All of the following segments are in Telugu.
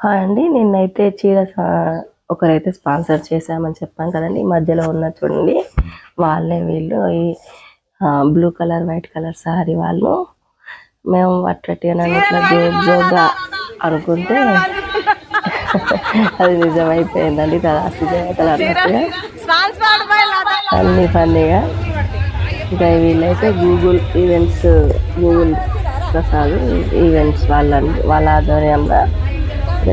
హాయ్ అండి. నిన్నైతే చీర ఒకరైతే స్పాన్సర్ చేశామని చెప్పాను కదండి. ఈ మధ్యలో ఉన్న చూడండి వాళ్ళే వీళ్ళు ఈ blue colour white colour sari వాళ్ళు. మేము అట్లా జోక్గా అనుకుంటే అది నిజమైపోయిందండి. తదాస్తు దేవతలు అన్నట్టుగా అన్ని ఫన్నీగా. ఇంకా వీళ్ళైతే గూగుల్ ప్రసాద్ ఈవెంట్స్ వాళ్ళ ఆధ్వర్యంలో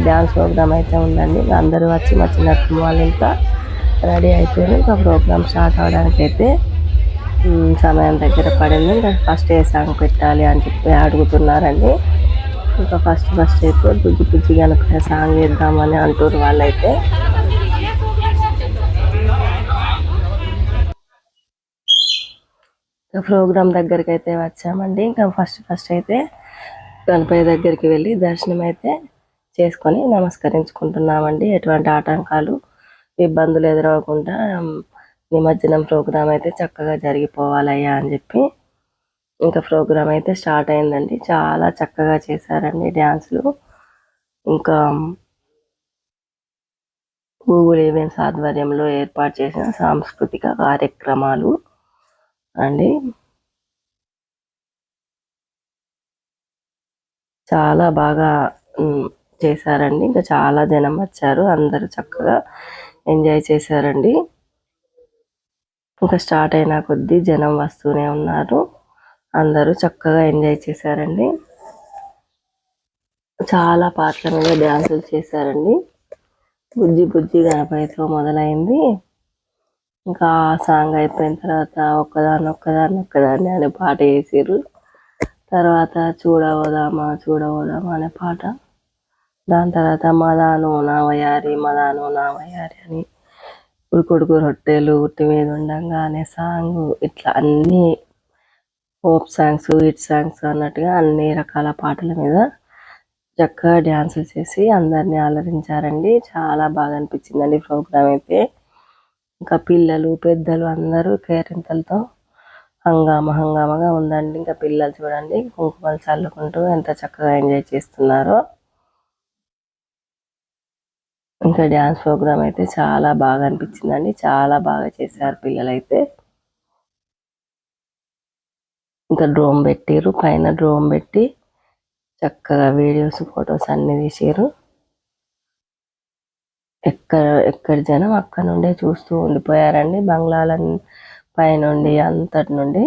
డ్యాన్స్ ప్రోగ్రామ్ అయితే ఉందండి. అందరూ వచ్చి మా చిన్నత్తమ్మ వాళ్ళ ఇంట్లో రెడీ అయిపోయారు. ఇంకా ప్రోగ్రామ్ స్టార్ట్ అవడానికి అయితే సమయం దగ్గర పడింది. ఇంకా ఫస్ట్ ఏ సాంగ్ పెట్టాలి అని చెప్పి అడుగుతున్నారండి. ఇంకా ఫస్ట్ అయితే బుజ్జి కనుక సాంగ్ వేద్దామని అంటారు వాళ్ళైతే. ప్రోగ్రామ్ దగ్గరికి అయితే వచ్చామండి. ఇంకా ఫస్ట్ అయితే గణపతి దగ్గరికి వెళ్ళి దర్శనం అయితే చేసుకొని నమస్కరించుకుంటున్నామండి. ఎటువంటి ఆటంకాలు ఇబ్బందులు ఎదురవకుండా నిమజ్జనం ప్రోగ్రాం అయితే చక్కగా జరిగిపోవాలయ్యా అని చెప్పి ఇంకా ప్రోగ్రాం అయితే స్టార్ట్ అయిందండి. చాలా చక్కగా చేశారండి డ్యాన్సులు. ఇంకా గూగుల్ ఈవెంట్స్ ఆధ్వర్యంలో ఏర్పాటు చేసిన సాంస్కృతిక కార్యక్రమాలు అండి. చాలా బాగా చేశారండి. ఇంకా చాలా జనం వచ్చారు. అందరూ చక్కగా ఎంజాయ్ చేశారండి. ఇంకా స్టార్ట్ అయిన కొద్దీ జనం వస్తూనే ఉన్నారు. అందరూ చక్కగా ఎంజాయ్ చేశారండి. చాలా పాటల మీద డ్యాన్సులు చేశారండి. బుజ్జి గణపతితో మొదలైంది. ఇంకా ఆ సాంగ్ అయిపోయిన తర్వాత ఒక్కదాన్ని అనే పాట వేసారు. తర్వాత చూడవోదామా అనే పాట. దాని తర్వాత మదాను నా వయారి అని ఉడుకుడుకు రొట్టెలు ఉట్టి మీద ఉండంగా అనే సాంగ్. ఇట్లా అన్ని పోప్ సాంగ్స్ హిట్ సాంగ్స్ అన్నట్టుగా అన్ని రకాల పాటల మీద చక్కగా డ్యాన్సులు చేసి అందరినీ అలరించారండి. చాలా బాగా అనిపించిందండి ప్రోగ్రామ్ అయితే. ఇంకా పిల్లలు పెద్దలు అందరూ కేరింతలతో హంగామాగా ఉందండి. ఇంకా పిల్లలు చూడండి కుంకుమలు చల్లుకుంటూ ఎంత చక్కగా ఎంజాయ్ చేస్తున్నారో. ఇంకా డ్యాన్స్ ప్రోగ్రామ్ అయితే చాలా బాగా అనిపించిందండి. చాలా బాగా చేశారు పిల్లలైతే. ఇంకా డ్రోమ్ పెట్టారు. పైన డ్రోమ్ పెట్టి చక్కగా వీడియోస్ ఫొటోస్ అన్ని తీసారు. ఎక్కడి జనం అక్కడ నుండే చూస్తూ ఉండిపోయారండి. బంగ్లాల పైనుండి అంతటి నుండి.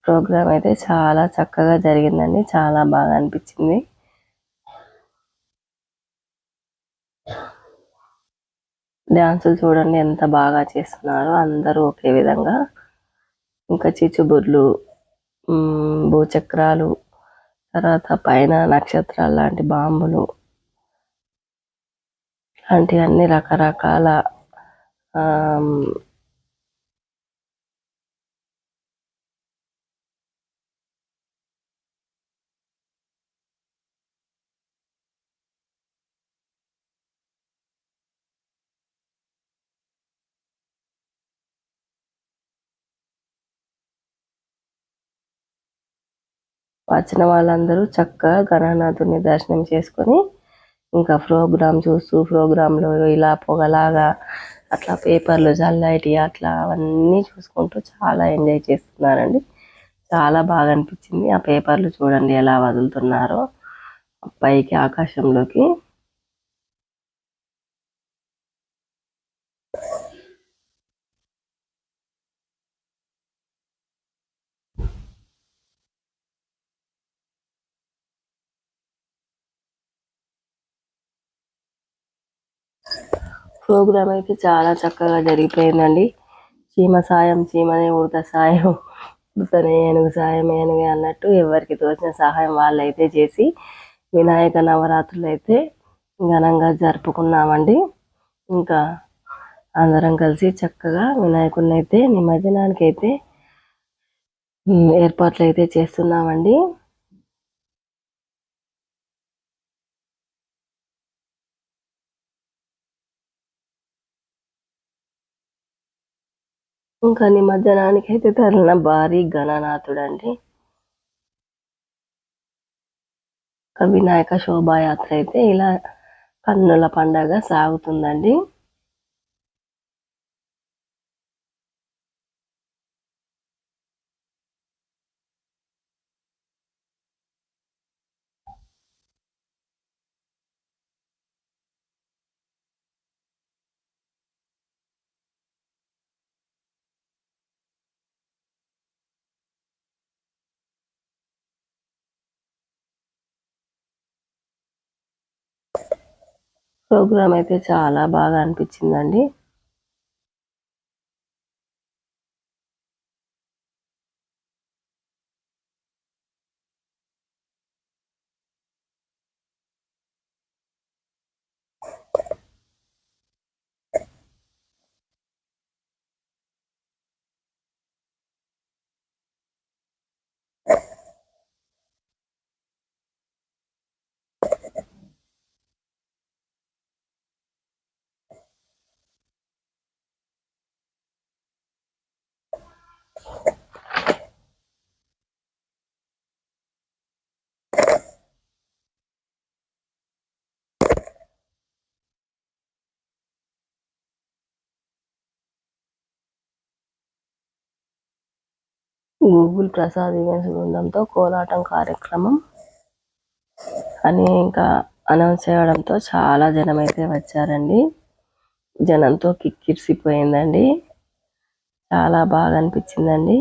ప్రోగ్రామ్ అయితే చాలా చక్కగా జరిగిందండి. చాలా బాగా అనిపించింది. డ్యాన్సులు చూడండి ఎంత బాగా చేస్తున్నారో అందరూ ఒకే విధంగా. ఇంకా చిచ్చుబుర్లు, భూచక్రాలు, తర్వాత పైన నక్షత్రాలు లాంటి బాంబులు లాంటి అన్ని రకరకాల వచ్చిన వాళ్ళందరూ చక్కగా గణనాథుని దర్శనం చేసుకొని ఇంకా ప్రోగ్రాం చూస్తూ ప్రోగ్రాంలో ఇలా పొగలాగా అట్లా పేపర్లు జల్లైటి అట్లా అవన్నీ చూసుకుంటూ చాలా ఎంజాయ్ చేస్తున్నారండి. చాలా బాగా అనిపించింది. ఆ పేపర్లు చూడండి ఎలా వదులుతున్నారో పైకి ఆకాశంలోకి. ప్రోగ్రామ్ అయితే చాలా చక్కగా జరిగిపోయిందండి. చీమ సాయం చీమనే ఉడత సాయం ఉడతనే ఏనుగు సాయం ఏనుగే అన్నట్టు ఎవరికి తోచిన సహాయం వాళ్ళైతే చేసి వినాయక నవరాత్రులు అయితే ఘనంగా జరుపుకున్నామండి. ఇంకా అందరం కలిసి చక్కగా వినాయకుడిని అయితే నిమజ్జనానికి అయితే ఏర్పాట్లు అయితే చేస్తున్నామండి. ఇంకా నిమజ్జనానికి అయితే తరలిన భారీ గణనాథుడు అండి. వినాయక శోభాయాత్ర అయితే ఇలా కన్నుల పండగ సాగుతుందండి. ప్రోగ్రామ్ అయితే చాలా బాగా అనిపించిందండి. గూగుల్ ప్రసాద్ ఈవెంట్స్ బృందంతో కోలాటం కార్యక్రమం అని ఇంకా అనౌన్స్ చేయడంతో చాలా జనం అయితే వచ్చారండి. జనంతో కిక్కిరిసిపోయిందండి. చాలా బాగా అనిపించిందండి.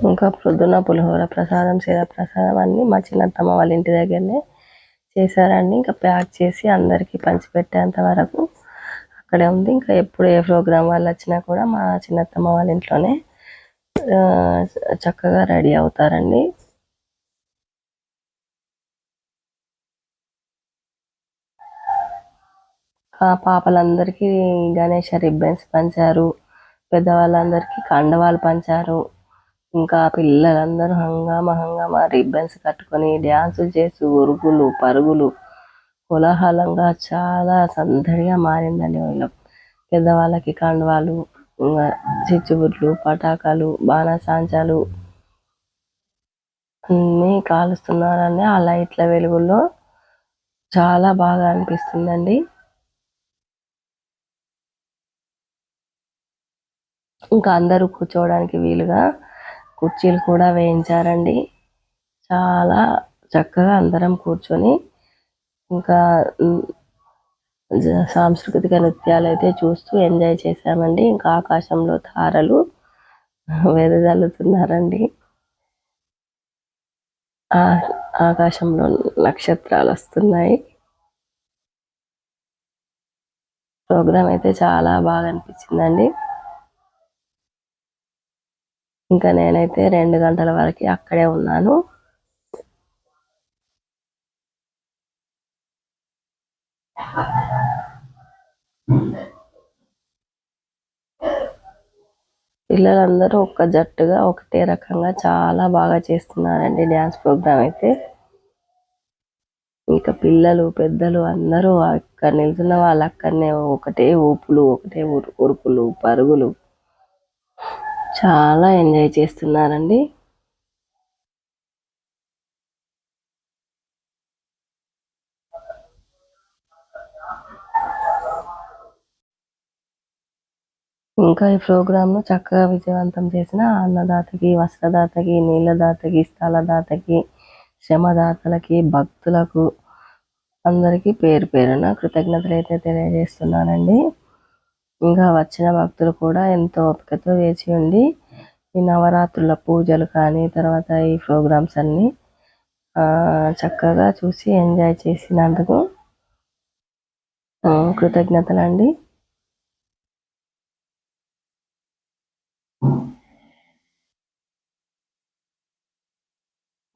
ఇంకా పొద్దున పులిహోర ప్రసాదం, శీర ప్రసాదం అన్నీ మా చిన్నత్తమ్మ వాళ్ళ ఇంటి దగ్గరనే చేశారండి. ఇంకా ప్యాక్ చేసి అందరికీ పంచిపెట్టేంత వరకు అక్కడే ఉంది. ఇంకా ఎప్పుడు ఏ ప్రోగ్రాం వాళ్ళు వచ్చినా కూడా మా చిన్నత్తమ్మ వాళ్ళ ఇంట్లోనే చక్కగా రెడీ అవుతారండి. పాపలందరికీ గణేష రిబ్బన్స్ పంచారు. పెద్దవాళ్ళందరికీ కండవాలు పంచారు. ఇంకా పిల్లలందరూ హంగామా రిబ్బన్స్ కట్టుకొని డ్యాన్సులు చేస్తూ ఉరుగులు పరుగులు కోలాహలంగా చాలా సందడిగా మారిందండి. వీళ్ళు పెద్దవాళ్ళకి కండవాలు, చిచ్చుబుడ్లు, పటాకాలు, బాణాసాంచాలు అన్నీ కాలుస్తున్నారండి. ఆ లైట్ల వెలుగుల్లో చాలా బాగా అనిపిస్తుందండి. ఇంకా అందరూ కూర్చోవడానికి వీలుగా కుర్చీలు కూడా వేయించారండి. చాలా చక్కగా అందరం కూర్చొని ఇంకా సాంస్కృతిక నృత్యాలు అయితే చూస్తూ ఎంజాయ్ చేశామండి. ఇంకా ఆకాశంలో తారలు వెదజల్లుతున్నారండి. ఆకాశంలో నక్షత్రాలు వస్తున్నాయి. ప్రోగ్రాం అయితే చాలా బాగా అనిపించిందండి. ఇంకా నేనైతే 2 గంటల వరకు అక్కడే ఉన్నాను. పిల్లలందరూ ఒక్క జట్టుగా ఒకటే రకంగా చాలా బాగా చేస్తున్నారండి డ్యాన్స్ ప్రోగ్రాం అయితే. ఇంకా పిల్లలు పెద్దలు అందరూ అక్కడ నిల్చున్న వాళ్ళు అక్కడనే ఒకటే ఊపులు, ఒకటే ఉరుకులు పరుగులు చాలా ఎంజాయ్ చేస్తున్నారండి. ఇంకా ఈ ప్రోగ్రాంను చక్కగా విజయవంతం చేసిన అన్నదాతకి, వస్త్రదాతకి, నీళ్ళదాతకి, స్థలదాతకి, శ్రమదాతలకి, భక్తులకు అందరికీ పేరు పేరున కృతజ్ఞతలు అయితే తెలియజేస్తున్నానండి. ఇంకా వచ్చిన భక్తులు కూడా ఎంతో ఓపికతో వేచి ఉండి ఈ నవరాత్రుల పూజలు కానీ తర్వాత ఈ ప్రోగ్రామ్స్ అన్నీ చక్కగా చూసి ఎంజాయ్ చేసినందుకు కృతజ్ఞతలండి.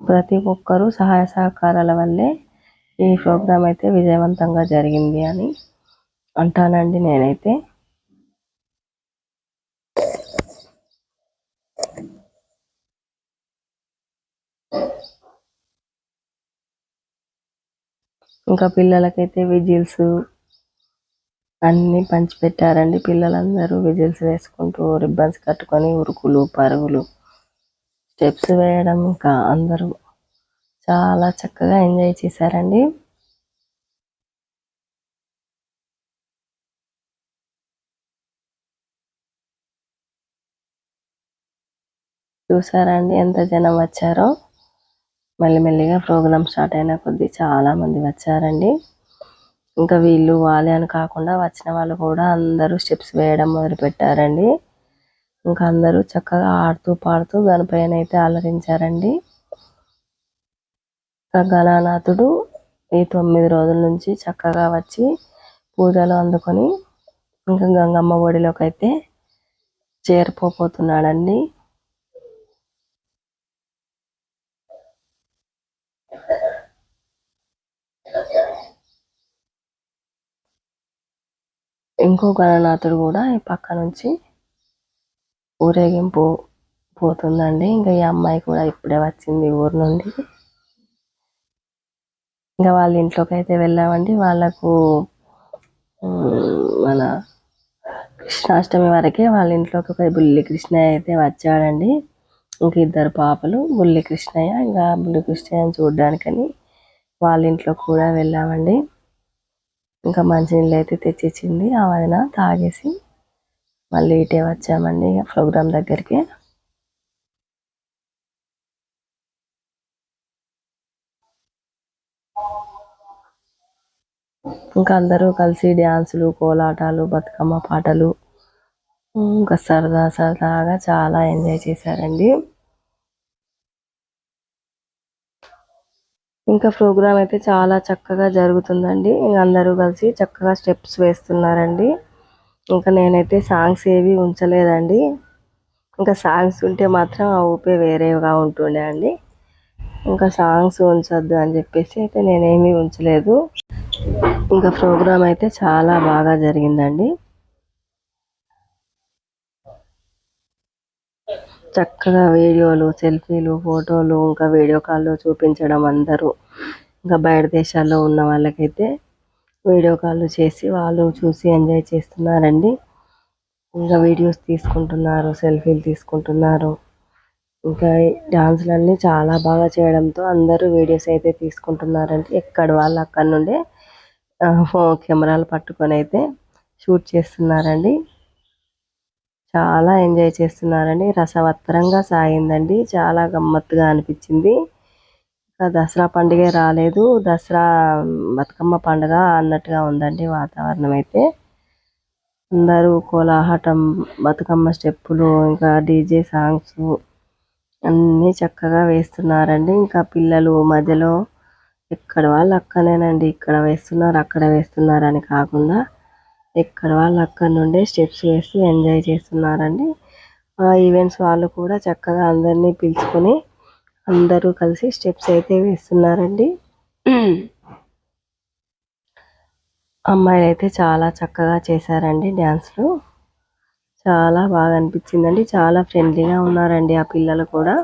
ప్రతి ఒక్కరూ సహాయ సహకారాల వల్లే ఈ ప్రోగ్రాం అయితే విజయవంతంగా జరిగింది అని అంటానండి నేనైతే. ఇంకా పిల్లలకైతే విజిల్స్ అన్నీ పంచిపెట్టారండి. పిల్లలందరూ విజిల్స్ వేసుకుంటూ రిబ్బన్స్ కట్టుకొని ఉరుకులు పరుగులు స్టెప్స్ వేయడం, ఇంకా అందరూ చాలా చక్కగా ఎంజాయ్ చేశారండి. చూసారండి ఎంత జనం వచ్చారో. మెల్లిమెల్లిగా ప్రోగ్రామ్ స్టార్ట్ అయిన కొద్దీ చాలా మంది వచ్చారండి. ఇంకా వీళ్ళు వాళ్ళే అని కాకుండా వచ్చిన వాళ్ళు కూడా అందరూ స్టెప్స్ వేయడం మొదలు పెట్టారండి. ఇంకా అందరూ చక్కగా ఆడుతూ పాడుతూ గణపయ్యని అయితే అలరించారండి. గణనాథుడు ఈ 9 రోజుల నుంచి చక్కగా వచ్చి పూజలు అందుకొని ఇంకా గంగమ్మ ఒడిలోకి అయితే చేరిపోతున్నాడండి. ఇంకో గణనాథుడు కూడా ఈ పక్క నుంచి ఊరేగింపు పోతుందండి. ఇంకా ఈ అమ్మాయి కూడా ఇప్పుడే వచ్చింది ఊరు నుండి. ఇంకా వాళ్ళ ఇంట్లోకి అయితే వెళ్ళామండి. వాళ్ళకు మన కృష్ణాష్టమి వరకే వాళ్ళ ఇంట్లోకి ఒక బుల్లి కృష్ణయ్య అయితే వచ్చాడండి. ఇంక 2 పాపలు, బుల్లి కృష్ణయ్య. ఇంకా బుల్లి కృష్ణయ్యని చూడడానికని వాళ్ళ ఇంట్లో కూడా వెళ్ళామండి. ఇంకా మంచినీళ్ళు అయితే తెచ్చిచ్చింది ఆ వదిన. తాగేసి మళ్ళీ ఇటే వచ్చామండి ప్రోగ్రాం దగ్గరికి. ఇంకా అందరూ కలిసి డ్యాన్సులు, కోలాటాలు, బతుకమ్మ పాటలు ఇంకా సరదాగా చాలా ఎంజాయ్ చేశారండి. ఇంకా ప్రోగ్రామ్ అయితే చాలా చక్కగా జరుగుతుందండి. అందరూ కలిసి చక్కగా స్టెప్స్ వేస్తున్నారండి. ఇంకా నేనైతే సాంగ్స్ ఏవి ఉంచలేదండి. ఇంకా సాంగ్స్ ఉంటే మాత్రం ఆ ఊపే వేరేగా ఉంటుండే అండి. ఇంకా సాంగ్స్ ఉంచొద్దు అని చెప్పేసి అయితే నేనేమీ ఉంచలేదు. ఇంకా ప్రోగ్రామ్ అయితే చాలా బాగా జరిగిందండి. చక్కగా వీడియోలు, సెల్ఫీలు, ఫోటోలు, ఇంకా వీడియో కాల్లో చూపించడం అందరూ. ఇంకా బయట దేశాల్లో ఉన్న వాళ్ళకైతే వీడియో కాల్ చేసి వాళ్ళు చూసి ఎంజాయ్ చేస్తున్నారండి. ఇంకా వీడియోస్ తీసుకుంటున్నారు, సెల్ఫీలు తీసుకుంటున్నారు. ఇంకా డాన్సులన్నీ చాలా బాగా చేయడంతో అందరూ వీడియోస్ అయితే తీసుకుంటున్నారండి. ఎక్కడ వాళ్ళు అక్కడ నుండే కెమెరాలు పట్టుకొని అయితే షూట్ చేస్తున్నారండి. చాలా ఎంజాయ్ చేస్తున్నారండి. రసవత్తరంగా సాగిందండి. చాలా గమ్మత్తుగా అనిపించింది. దసరా పండుగ రాలేదు, దసరా బతుకమ్మ పండుగ అన్నట్టుగా ఉందండి వాతావరణం అయితే. అందరూ కోలాహటం, బతుకమ్మ స్టెప్పులు, ఇంకా డీజే సాంగ్స్ అన్నీ చక్కగా వేస్తున్నారండి. ఇంకా పిల్లలు మధ్యలో ఎక్కడ వాళ్ళు అక్కనేనండి. ఇక్కడ వేస్తున్నారు, అక్కడ వేస్తున్నారు అని కాకుండా ఎక్కడ వాళ్ళు అక్కడ నుండే స్టెప్స్ వేస్తూ ఎంజాయ్ చేస్తున్నారండి. ఈవెంట్స్ వాళ్ళు కూడా చక్కగా అందరినీ పిలుచుకొని అందరూ కలిసి స్టెప్స్ అయితే వేస్తున్నారండి. అమ్మాయిలు అయితే చాలా చక్కగా చేశారండి డ్యాన్స్లు. చాలా బాగా అనిపించిందండి. చాలా ఫ్రెండ్లీగా ఉన్నారండి ఆ పిల్లలు కూడా.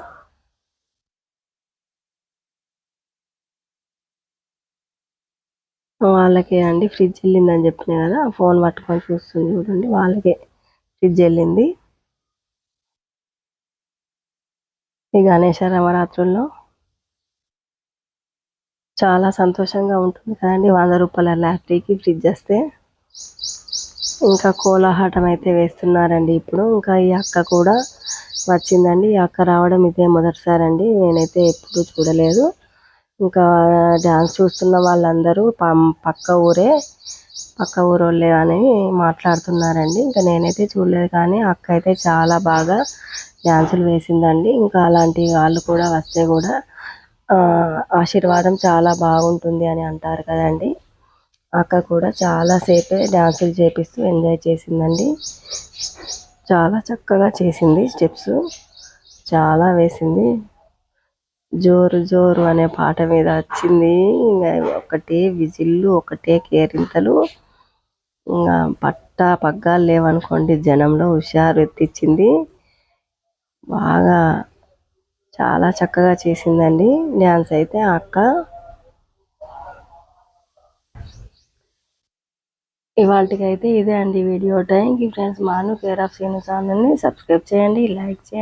వాళ్ళకే అండి ఫ్రిడ్జ్ వెళ్ళిందని చెప్పిన కదా, ఫోన్ పట్టుకొని చూస్తుంది చూడండి. వాళ్ళకే ఫ్రిడ్జ్ వెళ్ళింది. ఈ గణేష నవరాత్రుల్లో చాలా సంతోషంగా ఉంటుంది కదండి. 100 రూపాయల లాటరీకి ఫ్రిడ్జ్ వస్తే. ఇంకా కోలాహటం అయితే వేస్తున్నారండి ఇప్పుడు. ఇంకా ఈ అక్క కూడా వచ్చిందండి. ఈ అక్క రావడం ఇదే మొదటిసారి అండి. నేనైతే ఎప్పుడూ చూడలేదు. ఇంకా డ్యాన్స్ చూస్తున్న వాళ్ళందరూ పక్క ఊరే పక్క ఊరోళ్ళే అని మాట్లాడుతున్నారండి. ఇంకా నేనైతే చూడలేదు, కానీ అక్క అయితే చాలా బాగా డ్యాన్సులు వేసిందండి. ఇంకా అలాంటి వాళ్ళు కూడా వస్తే కూడా ఆశీర్వాదం చాలా బాగుంటుంది అని అంటారు కదండి. అక్క కూడా చాలాసేపే డ్యాన్సులు చేపిస్తూ ఎంజాయ్ చేసిందండి. చాలా చక్కగా చేసింది. స్టెప్స్ చాలా వేసింది. జోరు జోరు అనే పాట మీద వచ్చింది. ఇంకా ఒకటే విజిల్లు, ఒకటే కేరింతలు. ఇంకా పగ్గాలు లేవనుకోండి, జనంలో హుషారు ఎత్తిచ్చింది. బాగా చాలా చక్కగా చేసిందండి డ్యాన్స్ అయితే అక్క. ఇవాళకైతే ఇదే అండి వీడియో. Thank you friends. మాను కేర్ ఆఫ్ శ్రీను ఛానల్ని సబ్స్క్రైబ్ చేయండి, లైక్ చేయండి.